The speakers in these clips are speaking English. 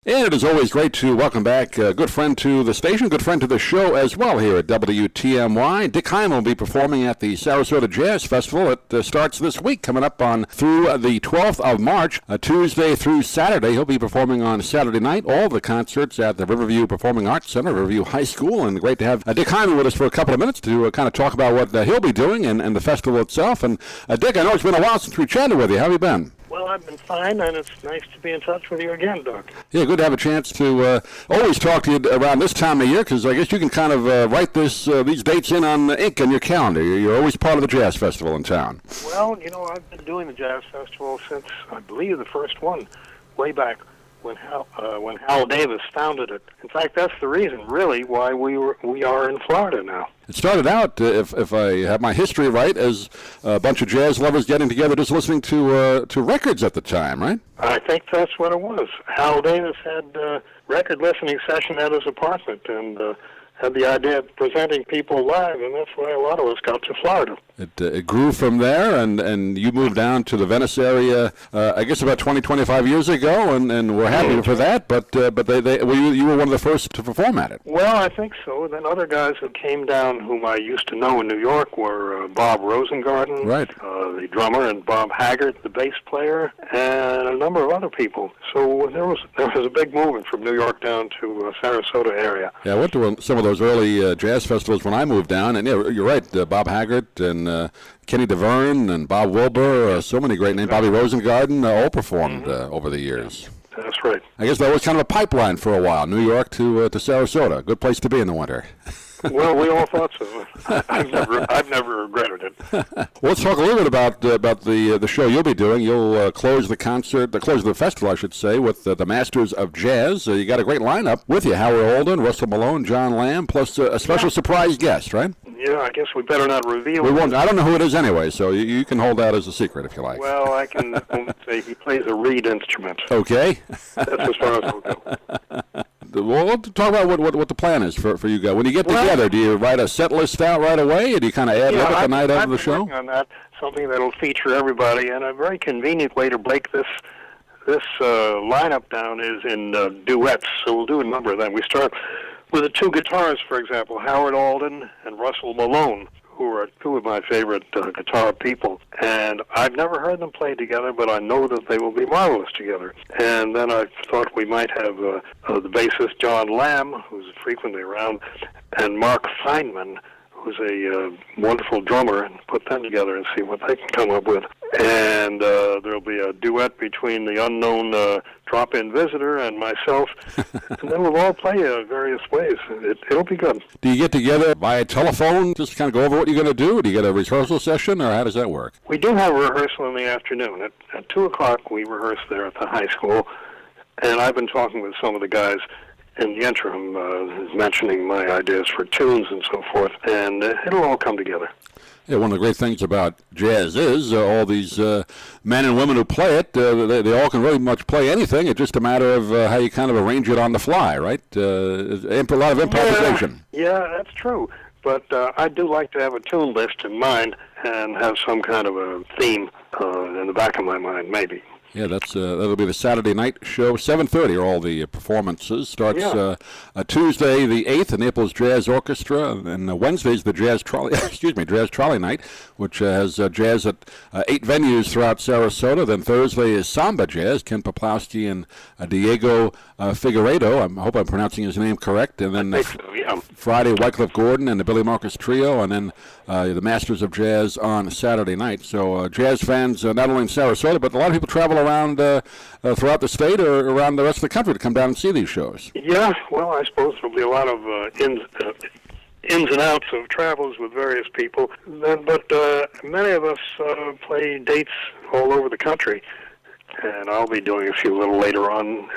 And it is always great to welcome back a good friend to the station, good friend to the show as well here at WTMY. Dick Hyman will be performing at the Sarasota Jazz Festival. It starts this week, coming up on through the 12th of March, Tuesday through Saturday. He'll be performing on Saturday night, all the concerts at the Riverview Performing Arts Center, Riverview High School. And great to have Dick Hyman with us for a couple of minutes to kind of talk about what he'll be doing and the festival itself. And Dick, I know it's been a while since we chatted with you. How have you been? Well, I've been fine, and it's nice to be in touch with you again, Doc. Yeah, good to have a chance to always talk to you around this time of year, because I guess you can kind of write these dates in on ink on your calendar. You're always part of the Jazz Festival in town. Well, I've been doing the Jazz Festival since, I believe, the first one, way back when Hal Davis founded it. In fact, that's the reason, really, why we are in Florida now. It started out, if I have my history right, as a bunch of jazz lovers getting together just listening to records at the time, right? I think that's what it was. Hal Davis had a record listening session at his apartment and had the idea of presenting people live, and that's why a lot of us got to Florida. It grew from there, and you moved down to the Venice area, I guess about 20, 25 years ago, and we're happy for that, but you were one of the first to perform at it. Well, I think so. And then other guys who came down whom I used to know in New York were Bob Rosengarten, right, the drummer, and Bob Haggart, the bass player, and a number of other people. So there was a big movement from New York down to Sarasota area. Yeah, I went to some of those early jazz festivals when I moved down, and yeah, you're right, Bob Haggart and Kenny DeVerne and Bob Wilbur, so many great names. Bobby Rosengarten, all performed over the years. That's right. I guess that was kind of a pipeline for a while, New York to Sarasota. Good place to be in the winter. Well, we all thought so. I've never regretted it. Well, let's talk a little bit about the show you'll be doing. You'll close the festival, I should say, with the Masters of Jazz. You got a great lineup with you: Howard Alden, Russell Malone, John Lamb, plus a special surprise guest, right? Yeah, I guess we better not reveal. We won't. I don't know who it is anyway, so you can hold that as a secret if you like. Well, I can only say he plays a reed instrument. Okay. That's as far as we'll go. Well, we'll talk about what the plan is for you guys. When you get together, do you write a set list out right away, or do you kind of add it at the night of the show? Working on that, something that'll feature everybody, and a very convenient way to break this lineup down is in duets. So we'll do a number of them. We start with the two guitars, for example, Howard Alden and Russell Malone, who are two of my favorite guitar people. And I've never heard them play together, but I know that they will be marvelous together. And then I thought we might have the bassist John Lamb, who's frequently around, and Mark Feynman, who's a wonderful drummer, and put them together and see what they can come up with. And there'll be a duet between the unknown drop-in visitor and myself, and then we'll all play various ways. It'll be good. Do you get together via telephone, just kind of go over what you're going to do? Do you get a rehearsal session, or how does that work? We do have a rehearsal in the afternoon. At 2 o'clock, we rehearse there at the high school, and I've been talking with some of the guys in the interim, mentioning my ideas for tunes and so forth, and it'll all come together. Yeah, one of the great things about jazz is all these men and women who play it, they all can really much play anything. It's just a matter of how you kind of arrange it on the fly, right? A lot of improvisation. Yeah, that's true. But I do like to have a tune list in mind and have some kind of a theme in the back of my mind, maybe. Yeah, that'll be the Saturday night show. 7:30 are all the performances. Starts Tuesday the 8th, the Naples Jazz Orchestra, and Wednesday's the Jazz Trolley. Jazz Trolley Night, which has jazz at 8 venues throughout Sarasota. Then Thursday is Samba Jazz, Ken Poplawski and Diego Figueiredo. I hope I'm pronouncing his name correct. And then Friday, Wycliffe Gordon and the Billy Marcus Trio, and then the Masters of Jazz on Saturday night. So jazz fans, not only in Sarasota, but a lot of people travel around throughout the state or around the rest of the country to come down and see these shows. Yeah, well, I suppose there'll be a lot of ins and outs of travels with various people, but many of us play dates all over the country, and I'll be doing a few a little later on.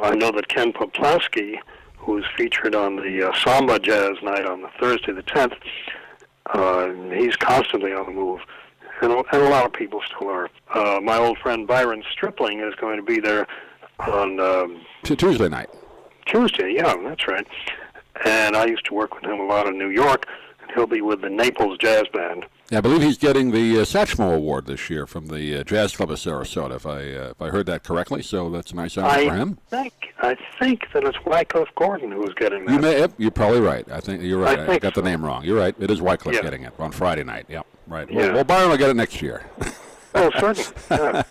I know that Ken Poplawski, who's featured on the Samba Jazz Night on the Thursday the 10th, he's constantly on the move. And a lot of people still are. My old friend Byron Stripling is going to be there on Tuesday night. Tuesday, yeah, that's right. And I used to work with him a lot in New York, and he'll be with the Naples Jazz Band. Yeah, I believe he's getting the Satchmo Award this year from the Jazz Club of Sarasota, if I heard that correctly. So that's a nice honor for him. I think that it's Wycliffe Gordon who is getting that. Yep, you're probably right. I think you're right. I got the so. name wrong. You're right. It is Wycliffe getting it on Friday night. Yep, right. Yeah. Well, Byron will get it next year. Oh, certainly. Yeah.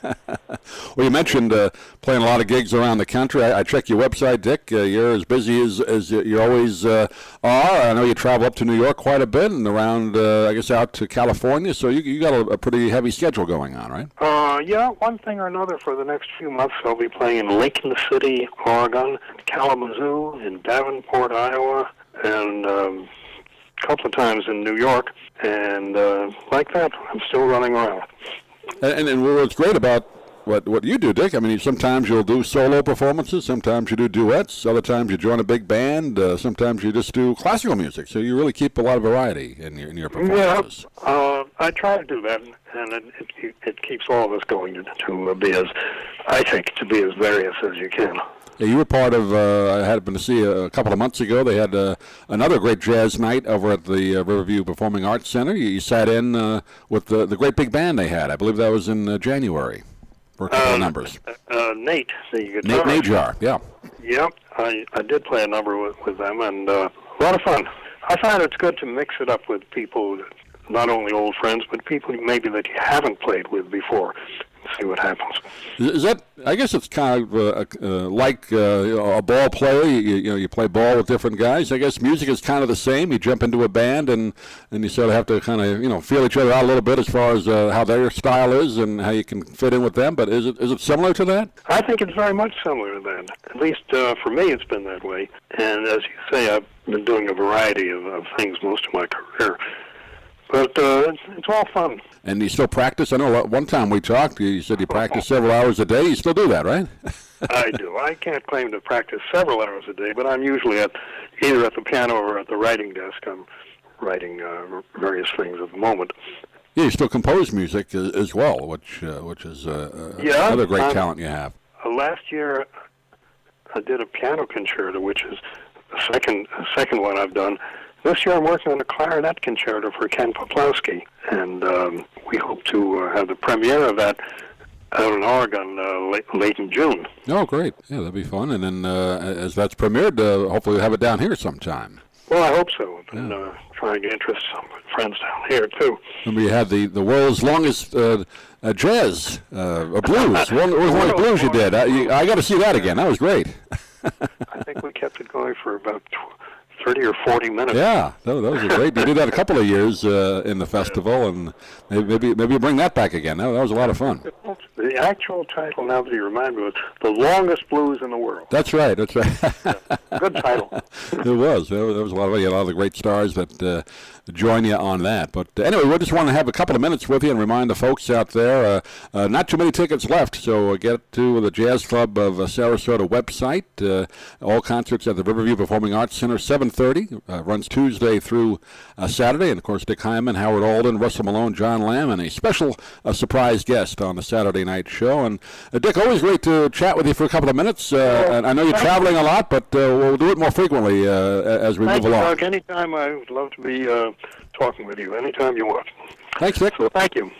Well, you mentioned playing a lot of gigs around the country. I check your website, Dick. You're as busy as you always are. I know you travel up to New York quite a bit and around, I guess, out to California. So you got a pretty heavy schedule going on, right? Yeah, one thing or another for the next few months. I'll be playing in Lincoln City, Oregon, Kalamazoo, in Davenport, Iowa, and a couple of times in New York. And like that, I'm still running around. And what's great about what you do, Dick, I mean, sometimes you'll do solo performances, sometimes you do duets, other times you join a big band, sometimes you just do classical music. So you really keep a lot of variety in your performances. Yeah, I try to do that, and it keeps all of us going to be as, I think, to be as various as you can. Yeah, you were part of, I had been to see a couple of months ago, they had another great jazz night over at the Riverview Performing Arts Center. You sat in with the great big band they had. I believe that was in January for a couple of numbers. Nate, the guitarist. Nate Najar, yeah. Yep, I did play a number with them, and a lot of fun. I find it's good to mix it up with people, not only old friends, but people maybe that you haven't played with before. See what happens. Is that? I guess it's kind of like a ball player. You play ball with different guys. I guess music is kind of the same. You jump into a band and you sort of have to kind of feel each other out a little bit as far as how their style is and how you can fit in with them. But is it similar to that? I think it's very much similar to that. At least for me, it's been that way. And as you say, I've been doing a variety of things most of my career. But it's all fun. And you still practice? I know one time we talked, you said you practice several hours a day. You still do that, right? I do. I can't claim to practice several hours a day, but I'm usually either at the piano or at the writing desk. I'm writing various things at the moment. Yeah, you still compose music as well, which is another great talent you have. Last year, I did a piano concerto, which is the second one I've done. This year I'm working on a clarinet concerto for Ken Poplawski, and we hope to have the premiere of that out in Oregon late in June. Oh, great. Yeah, that'll be fun. And then as that's premiered, hopefully we'll have it down here sometime. Well, I hope so. I've been trying to interest some friends down here, too. Remember you had the world's longest jazz, blues. World's longest blues you did. I got to see that again. That was great. I think we kept it going for about 30 or 40 minutes. Yeah, that was great. You did that a couple of years in the festival, and maybe bring that back again. That was a lot of fun. The actual title, now that you remind me, was The Longest Blues in the World. That's right. Good title. It was. There was a lot of the great stars that join you on that. But anyway, we just want to have a couple of minutes with you and remind the folks out there, not too many tickets left, so get to the Jazz Club of Sarasota website. All concerts at the Riverview Performing Arts Center, 7:30, runs Tuesday through Saturday. And, of course, Dick Hyman, Howard Alden, Russell Malone, John Lamb, and a special surprise guest on the Saturday night show. And, Dick, always great to chat with you for a couple of minutes. And I know you're traveling a lot, but we'll do it more frequently as we move along. Doug. Anytime I would love to be talking with you, anytime you want. Thanks, Dick. So thank you.